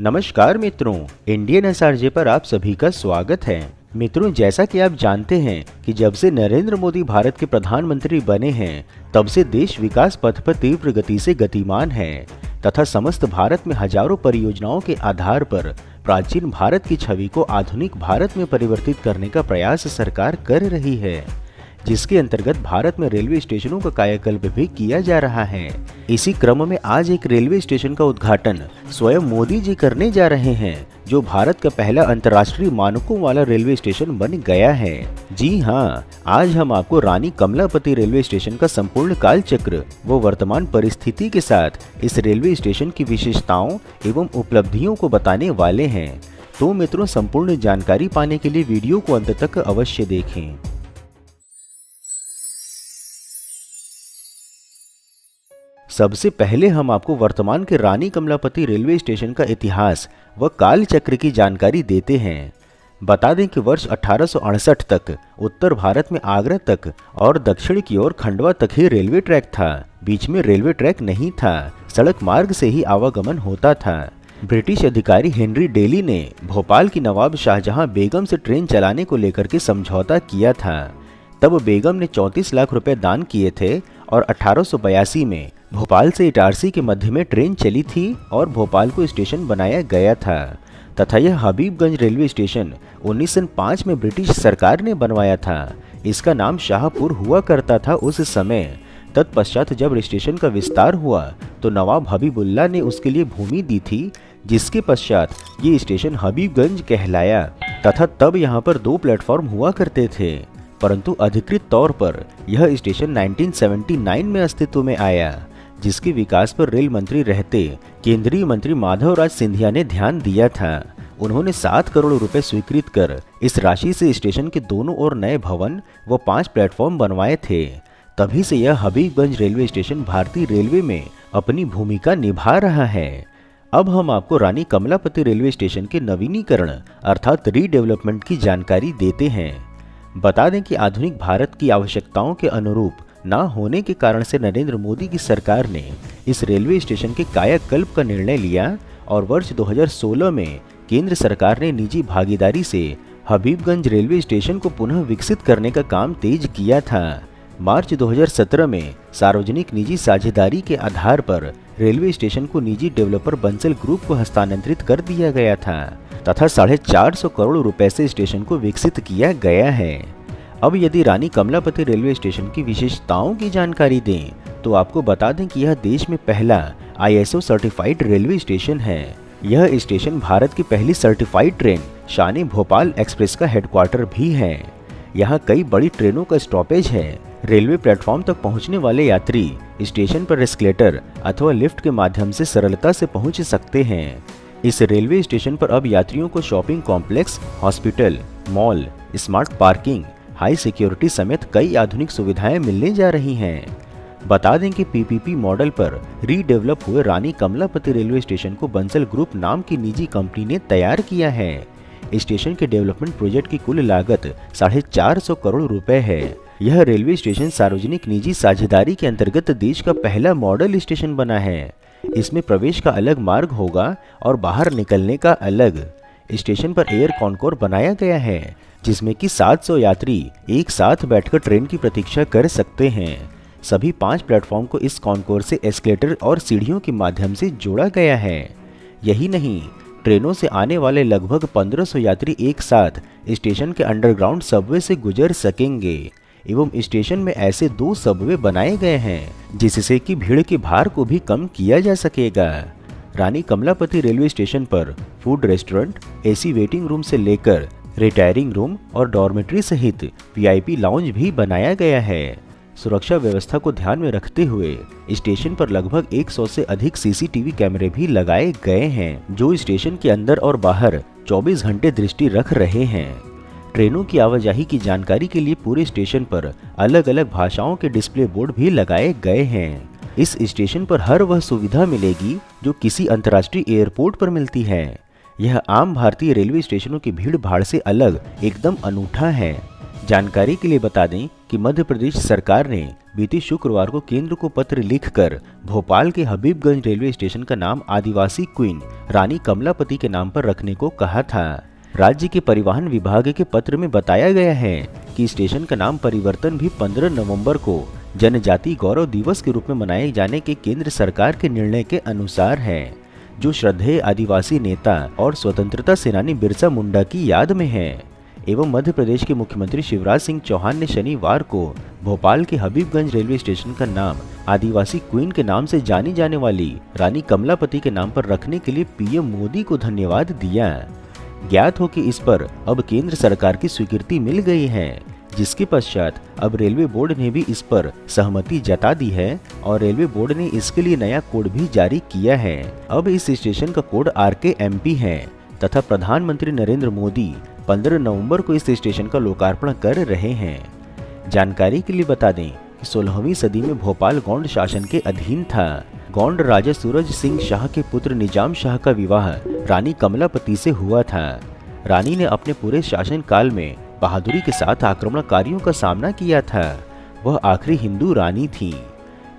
नमस्कार मित्रों, Indian SRJ पर आप सभी का स्वागत है। मित्रों, जैसा कि आप जानते हैं कि जब से नरेंद्र मोदी भारत के प्रधानमंत्री बने हैं, तब से देश विकास पथ पर तीव्र गति से गतिमान है तथा समस्त भारत में हजारों परियोजनाओं के आधार पर प्राचीन भारत की छवि को आधुनिक भारत में परिवर्तित करने का प्रयास सरकार कर रही है, जिसके अंतर्गत भारत में रेलवे स्टेशनों का कायाकल्प भी किया जा रहा है। इसी क्रम में आज एक रेलवे स्टेशन का उद्घाटन स्वयं मोदी जी करने जा रहे हैं, जो भारत का पहला अंतर्राष्ट्रीय मानकों वाला रेलवे स्टेशन बन गया है। जी हाँ, आज हम आपको रानी कमलापति रेलवे स्टेशन का संपूर्ण काल चक्र व वर्तमान परिस्थिति के साथ इस रेलवे स्टेशन की विशेषताओं एवं उपलब्धियों को बताने वाले हैं। तो मित्रों, संपूर्ण जानकारी पाने के लिए वीडियो को अंत तक अवश्य देखें। सबसे पहले हम आपको वर्तमान के रानी कमलापति रेलवे स्टेशन का इतिहास व काल चक्र की जानकारी देते हैं। बता दें कि वर्ष 1868 तक उत्तर भारत में आगरा तक और दक्षिण की ओर खंडवा तक ही रेलवे ट्रैक था। बीच में रेलवे ट्रैक नहीं था, सड़क मार्ग से ही आवागमन होता था। ब्रिटिश अधिकारी हेनरी डेली ने भोपाल की नवाब शाहजहां बेगम से ट्रेन चलाने को लेकर के समझौता किया था। तब बेगम ने 34 लाख रुपए दान किए थे और 1882 में भोपाल से इटारसी के मध्य में ट्रेन चली थी और भोपाल को स्टेशन बनाया गया था तथा यह हबीबगंज रेलवे स्टेशन 1905 में ब्रिटिश सरकार ने बनवाया था। इसका नाम शाहपुर हुआ करता था उस समय। तत्पश्चात जब स्टेशन का विस्तार हुआ तो नवाब हबीबुल्ला ने उसके लिए भूमि दी थी, जिसके पश्चात ये स्टेशन हबीबगंज कहलाया तथा तब यहाँ पर 2 प्लेटफॉर्म हुआ करते थे, परंतु अधिकृत तौर पर यह स्टेशन 1979 में अस्तित्व में आया, जिसके विकास पर रेल मंत्री रहते केंद्रीय मंत्री माधवराज सिंधिया ने ध्यान दिया था। उन्होंने 7 करोड़ रुपए स्वीकृत कर इस राशि से स्टेशन के दोनों ओर नए भवन व 5 प्लेटफॉर्म बनवाए थे। तभी से यह हबीबगंज रेलवे स्टेशन भारतीय रेलवे में अपनी भूमिका निभा रहा है। अब हम आपको रानी कमलापति रेलवे स्टेशन के नवीनीकरण अर्थात रीडेवलपमेंट की जानकारी देते हैं। बता दें कि आधुनिक भारत की आवश्यकताओं के अनुरूप न होने के कारण से नरेंद्र मोदी की सरकार ने इस रेलवे स्टेशन के कायाकल्प का निर्णय लिया और वर्ष 2016 में केंद्र सरकार ने निजी भागीदारी से हबीबगंज रेलवे स्टेशन को पुनः विकसित करने का काम तेज किया था। मार्च 2017 में सार्वजनिक निजी साझेदारी के आधार पर रेलवे स्टेशन को निजी डेवलपर बंसल ग्रुप को हस्तांतरित कर दिया गया था तथा 450 करोड़ रुपए से स्टेशन को विकसित किया गया है। अब यदि रानी कमलापति रेलवे स्टेशन की विशेषताओं की जानकारी दें तो आपको बता दें कि यह देश में पहला ISO सर्टिफाइड रेलवे स्टेशन है। यह स्टेशन भारत की पहली सर्टिफाइड ट्रेन शान भोपाल एक्सप्रेस का हेडक्वार्टर भी है। यहाँ कई बड़ी ट्रेनों का स्टॉपेज है। रेलवे प्लेटफॉर्म तक पहुँचने वाले यात्री स्टेशन पर एस्केलेटर अथवा लिफ्ट के माध्यम से सरलता से पहुँच सकते हैं। इस रेलवे स्टेशन पर अब यात्रियों को shopping complex, hospital, mall, smart parking, high security समेत कई आधुनिक सुविधाएं मिलने जा रही हैं। बता दें कि PPP मॉडल पर रीडेवलप हुए रानी कमलापति रेलवे स्टेशन को बंसल ग्रुप नाम की निजी कंपनी ने तैयार किया है। स्टेशन के डेवलपमेंट प्रोजेक्ट की कुल लागत 450 करोड़ रुपए है। यह रेलवे स्टेशन सार्वजनिक निजी साझेदारी के अंतर्गत देश का पहला मॉडल स्टेशन बना है। इसमें प्रवेश का अलग मार्ग होगा और बाहर निकलने का अलग। स्टेशन पर एयर कॉनकोर बनाया गया है, जिसमें कि 700 यात्री एक साथ बैठकर ट्रेन की प्रतीक्षा कर सकते हैं। सभी 5 प्लेटफॉर्म को इस कॉनकोर से एस्केलेटर और सीढ़ियों के माध्यम से जोड़ा गया है। यही नहीं, ट्रेनों से आने वाले लगभग 1500 यात्री एक साथ स्टेशन के अंडरग्राउंड सबवे से गुजर सकेंगे एवं स्टेशन में ऐसे 2 सबवे बनाए गए हैं जिससे कि भीड़ के भार को भी कम किया जा सकेगा। रानी कमलापति रेलवे स्टेशन पर food restaurant, AC waiting room से लेकर रिटायरिंग रूम और डॉर्मेट्री सहित VIP लाउंज भी बनाया गया है। सुरक्षा व्यवस्था को ध्यान में रखते हुए स्टेशन पर लगभग 100 से अधिक CCTV कैमरे भी लगाए गए हैं, जो स्टेशन के अंदर और बाहर 24 घंटे दृष्टि रख रहे हैं। ट्रेनों की आवाजाही की जानकारी के लिए पूरे स्टेशन पर अलग अलग भाषाओं के डिस्प्ले बोर्ड भी लगाए गए हैं। इस स्टेशन पर हर वह सुविधा मिलेगी जो किसी अंतर्राष्ट्रीय एयरपोर्ट पर मिलती है। यह आम भारतीय रेलवे स्टेशनों की भीड़ भाड़ से अलग एकदम अनूठा है। जानकारी के लिए बता दें कि मध्य प्रदेश सरकार ने बीते शुक्रवार को केंद्र को पत्र लिखकर भोपाल के हबीबगंज रेलवे स्टेशन का नाम आदिवासी क्वीन रानी कमलापति के नाम पर रखने को कहा था। राज्य के परिवहन विभाग के पत्र में बताया गया है कि स्टेशन का नाम परिवर्तन भी 15 नवंबर को जनजाति गौरव दिवस के रूप में मनाए जाने के केंद्र सरकार के निर्णय के अनुसार है, जो श्रद्धेय आदिवासी नेता और स्वतंत्रता सेनानी बिरसा मुंडा की याद में है। एवं मध्य प्रदेश के मुख्यमंत्री शिवराज सिंह चौहान ने शनिवार को भोपाल के हबीबगंज रेलवे स्टेशन का नाम आदिवासी क्वीन के नाम से जानी जाने वाली रानी कमलापति के नाम पर रखने के लिए पीएम मोदी को धन्यवाद दिया। ज्ञात हो कि इस पर अब केंद्र सरकार की स्वीकृति मिल गई है, जिसके पश्चात अब रेलवे बोर्ड ने भी इस पर सहमति जता दी है और रेलवे बोर्ड ने इसके लिए नया कोड भी जारी किया है। अब इस स्टेशन का कोड RKMP है तथा प्रधानमंत्री नरेंद्र मोदी 15 नवंबर को इस स्टेशन का लोकार्पण कर रहे हैं। जानकारी के लिए बता दें कि 16वीं सदी में भोपाल गौंड शासन के अधीन था। गौंड राजा सूरज सिंह शाह के पुत्र निजाम शाह का विवाह रानी कमलापति से हुआ था। रानी ने अपने पूरे शासन काल में बहादुरी के साथ आक्रमणकारियों का सामना किया था। वह आखिरी हिंदू रानी थी।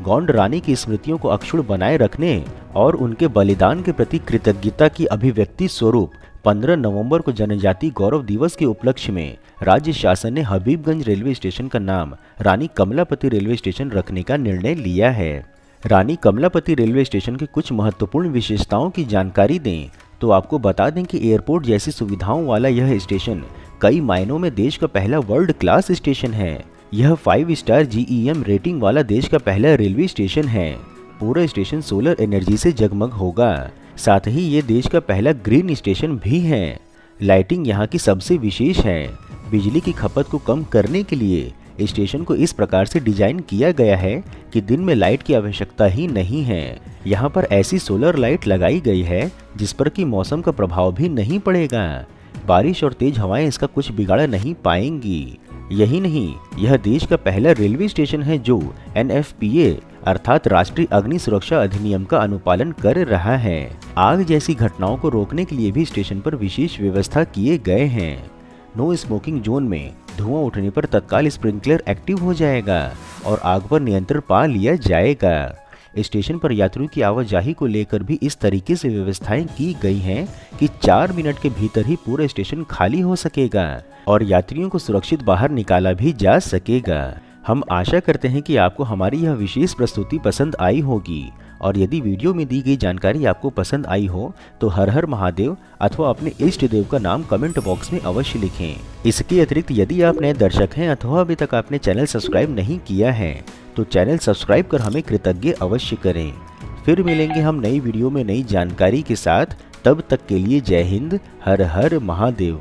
गौंड रानी की स्मृतियों को अक्षुण्ण बनाए रखने और उनके बलिदान के प्रति कृतज्ञता की अभिव्यक्ति स्वरूप 15 नवंबर को जनजाति गौरव दिवस के उपलक्ष्य में राज्य शासन ने हबीबगंज रेलवे स्टेशन का नाम रानी कमलापति रेलवे स्टेशन रखने का निर्णय लिया है। रानी कमलापति रेलवे स्टेशन की कुछ महत्वपूर्ण विशेषताओं की जानकारी दें तो आपको बता दें कि एयरपोर्ट जैसी सुविधाओं वाला यह स्टेशन कई मायनों में देश का पहला वर्ल्ड क्लास स्टेशन है। यह 5 स्टार GEM रेटिंग वाला देश का पहला रेलवे स्टेशन है। पूरा स्टेशन सोलर एनर्जी से जगमग होगा। साथ ही ये देश का पहला ग्रीन स्टेशन भी है। लाइटिंग यहाँ की सबसे विशेष है। बिजली की खपत को कम करने के लिए स्टेशन को इस प्रकार से डिजाइन किया गया है कि दिन में लाइट की आवश्यकता ही नहीं है। यहाँ पर ऐसी सोलर लाइट लगाई गई है जिस पर कि मौसम का प्रभाव भी नहीं पड़ेगा। बारिश और तेज हवाएं इसका कुछ बिगाड़ नहीं पाएंगी। यही नहीं, यह देश का पहला रेलवे स्टेशन है जो NFPA अर्थात राष्ट्रीय अग्नि सुरक्षा अधिनियम का अनुपालन कर रहा है। आग जैसी घटनाओं को रोकने के लिए भी स्टेशन पर विशेष व्यवस्था किए गए हैं। नो स्मोकिंग जोन में धुआं उठने पर तत्काल स्प्रिंकलर एक्टिव हो जाएगा और आग पर नियंत्रण पा लिया जाएगा। स्टेशन पर यात्रियों की आवाजाही को लेकर भी इस तरीके से व्यवस्थाएं की गई हैं कि 4 मिनट के भीतर ही पूरा स्टेशन खाली हो सकेगा और यात्रियों को सुरक्षित बाहर निकाला भी जा सकेगा। हम आशा करते हैं कि आपको हमारी यह विशेष प्रस्तुति पसंद आई होगी और यदि वीडियो में दी गई जानकारी आपको पसंद आई हो तो हर हर महादेव अथवा अपने इष्ट देव का नाम कमेंट बॉक्स में अवश्य लिखें। इसके अतिरिक्त यदि आप नए दर्शक हैं अथवा अभी तक आपने चैनल सब्सक्राइब नहीं किया है तो चैनल सब्सक्राइब कर हमें कृतज्ञ अवश्य करें। फिर मिलेंगे हम नई वीडियो में नई जानकारी के साथ। तब तक के लिए जय हिंद, हर हर महादेव।